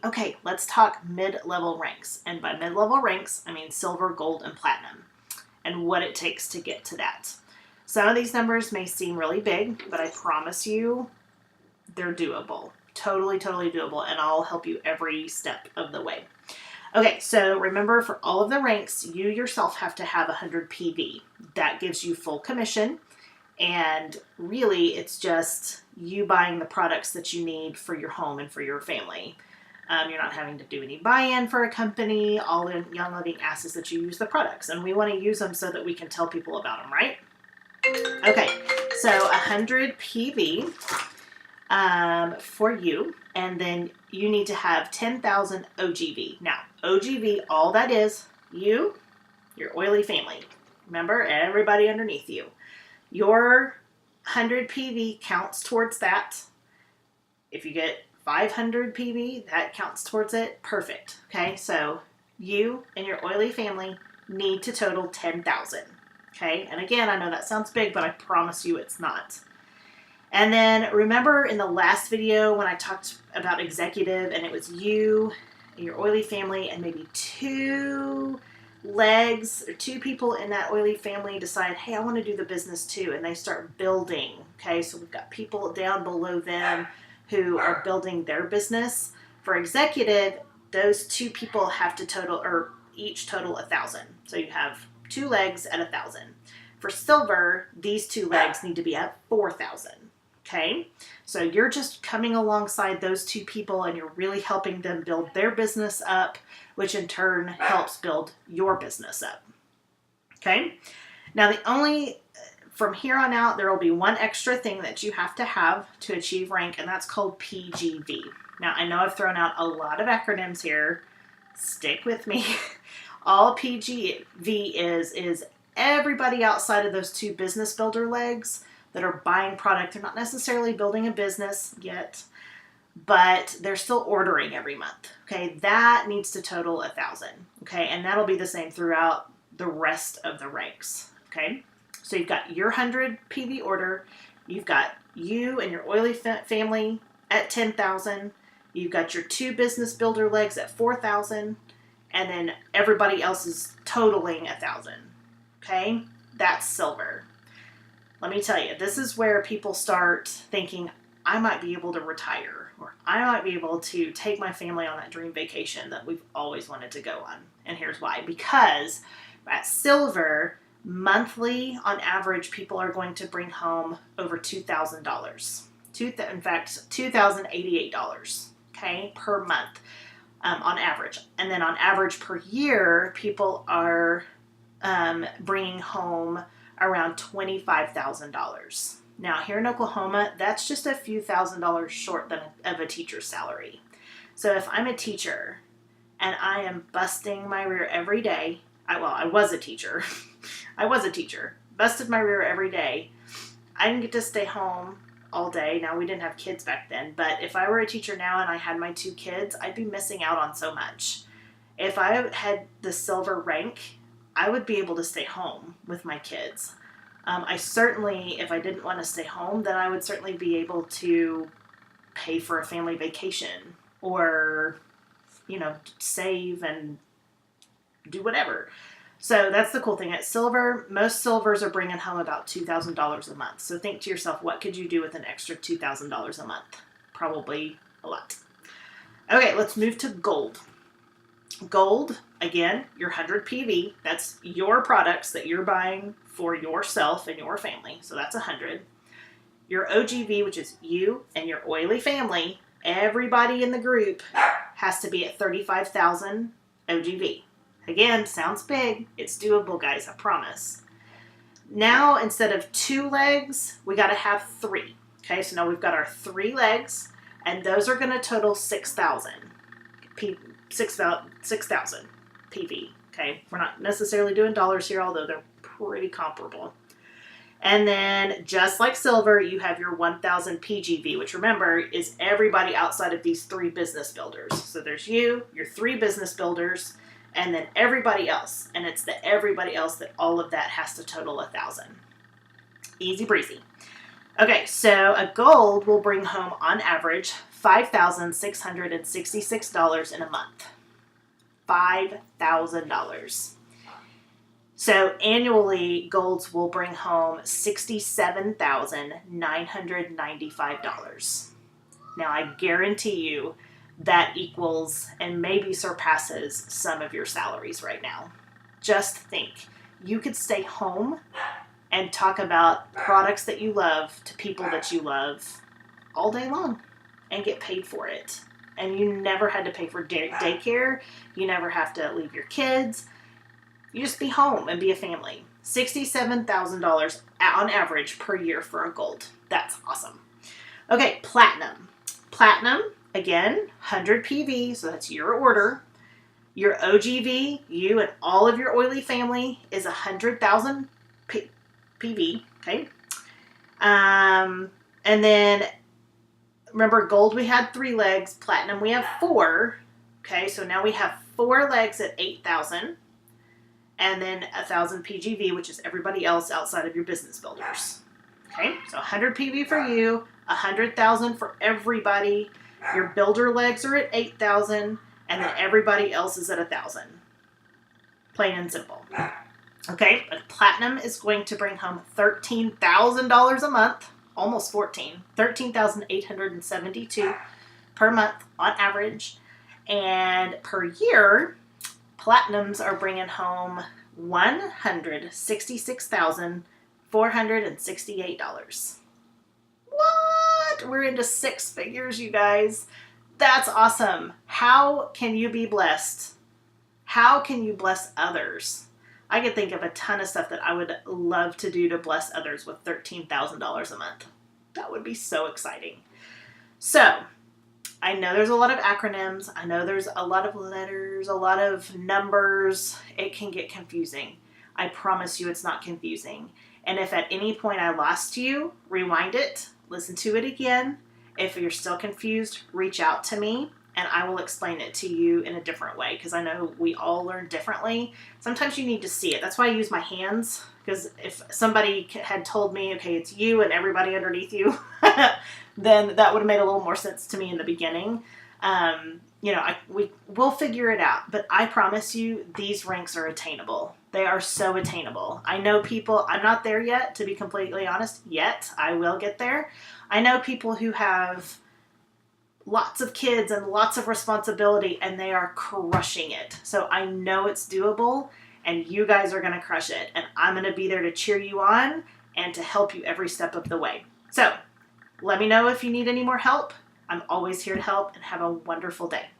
Okay, let's talk mid-level ranks. And by mid-level ranks, I mean silver, gold, and platinum, and what it takes to get to that. Some of these numbers may seem really big, but I promise you they're doable. Totally, totally doable, and I'll help you every step of the way. Okay, so remember, for all of the ranks, you yourself have to have 100 PV. That gives you full commission, and really it's just you buying the products that you need for your home and for your family. You're not having to do any buy-in for a company. All in Young Living asks is that you use the products, and we want to use them so that we can tell people about them, right? Okay, so 100 PV for you, and then you need to have 10,000 OGV. Now, OGV, all that is, you, your oily family. Remember, everybody underneath you. Your 100 PV counts towards that. If you get 500 PV, that counts towards it. Perfect. Okay, so you and your oily family need to total 10,000. Okay, and again, I know that sounds big, but I promise you it's not. And then remember in the last video when I talked about executive, and it was you and your oily family and maybe 2 legs or 2 people in that oily family decide, hey, I want to do the business too, and they start building. Okay, so we've got people down below them who are building their business. For executive, those 2 people have to total, or each total 1,000. So you have 2 legs at 1,000. For silver, these 2 legs need to be at 4,000. Okay, so you're just coming alongside those 2 people and you're really helping them build their business up, which in turn helps build your business up. Okay, now from here on out, there will be one extra thing that you have to achieve rank, and that's called PGV. Now, I know I've thrown out a lot of acronyms here. Stick with me. All PGV is everybody outside of those 2 business builder legs that are buying product. They're not necessarily building a business yet, but they're still ordering every month. Okay, that needs to total 1,000. Okay, and that'll be the same throughout the rest of the ranks. Okay, so you've got your 100 PV order, you've got you and your oily family at 10,000, you've got your 2 business builder legs at 4,000, and then everybody else is totaling 1,000. Okay, that's silver. Let me tell you, this is where people start thinking, I might be able to retire, or I might be able to take my family on that dream vacation that we've always wanted to go on. And here's why. Because at silver, monthly, on average, people are going to bring home over $2,000. In fact, $2,088, okay, per month on average. And then on average per year, people are bringing home around $25,000. Now, here in Oklahoma, that's just a few $1,000s short of a teacher's salary. So if I'm a teacher and I am busting my rear every day, I was a teacher. I was a teacher. Busted my rear every day. I didn't get to stay home all day. Now, we didn't have kids back then, but if I were a teacher now and I had my 2 kids, I'd be missing out on so much. If I had the silver rank, I would be able to stay home with my kids. I certainly, if I didn't want to stay home, then I would certainly be able to pay for a family vacation or, save and do whatever. So that's the cool thing. At silver, most silvers are bringing home about $2,000 a month. So think to yourself, what could you do with an extra $2,000 a month? Probably a lot. Okay, let's move to gold. Gold, again, your 100 PV, that's your products that you're buying for yourself and your family. So that's 100. Your OGV, which is you and your oily family, everybody in the group has to be at 35,000 OGV. Again, sounds big. It's doable, guys, I promise. Now, instead of 2 legs, we got to have 3. Okay, so now we've got our 3 legs, and those are going to total 6,000 PV. Okay, we're not necessarily doing dollars here, although they're pretty comparable. And then, just like silver, you have your 1,000 PGV, which remember is everybody outside of these 3 business builders. So there's you, your 3 business builders, and then everybody else. And it's the everybody else that all of that has to total 1,000. Easy breezy. Okay, so a gold will bring home on average $5,666 in a month. $5,000. So annually, Golds will bring home $67,995. Now, I guarantee you that equals and maybe surpasses some of your salaries right now. Just think, you could stay home and talk about products that you love to people that you love all day long and get paid for it. And you never had to pay for daycare. You never have to leave your kids. You just be home and be a family. $67,000 on average per year for a Gold. That's awesome. Okay, Platinum. Platinum, again, 100 PV, so that's your order. Your OGV, you and all of your oily family, is 100,000 PV, okay? And then, remember, Gold we had 3 legs, Platinum we have 4, okay? So now we have 4 legs at 8,000, and then 1,000 PGV, which is everybody else outside of your business builders. Okay, so 100 PV for you, 100,000 for everybody. Your builder legs are at 8,000, and then everybody else is at 1,000. Plain and simple. Okay, but Platinum is going to bring home $13,000 a month, almost 14, $13,872 per month on average, and per year, Platinums are bringing home $166,468. What? We're into 6 figures, you guys. That's awesome. How can you be blessed? How can you bless others? I could think of a ton of stuff that I would love to do to bless others with $13,000 a month. That would be so exciting. So, I know there's a lot of acronyms. I know there's a lot of letters, a lot of numbers. It can get confusing. I promise you it's not confusing. And if at any point I lost you, rewind it, listen to it again. If you're still confused, reach out to me and I will explain it to you in a different way, because I know we all learn differently. Sometimes you need to see it. That's why I use my hands, because if somebody had told me, okay, it's you and everybody underneath you, then that would have made a little more sense to me in the beginning. We'll figure it out, but I promise you these ranks are attainable. They are so attainable. I know people, I'm not there yet, to be completely honest, yet. I will get there. I know people who have lots of kids and lots of responsibility, and they are crushing it. So I know it's doable, and you guys are going to crush it, and I'm going to be there to cheer you on and to help you every step of the way. So let me know if you need any more help. I'm always here to help, and have a wonderful day.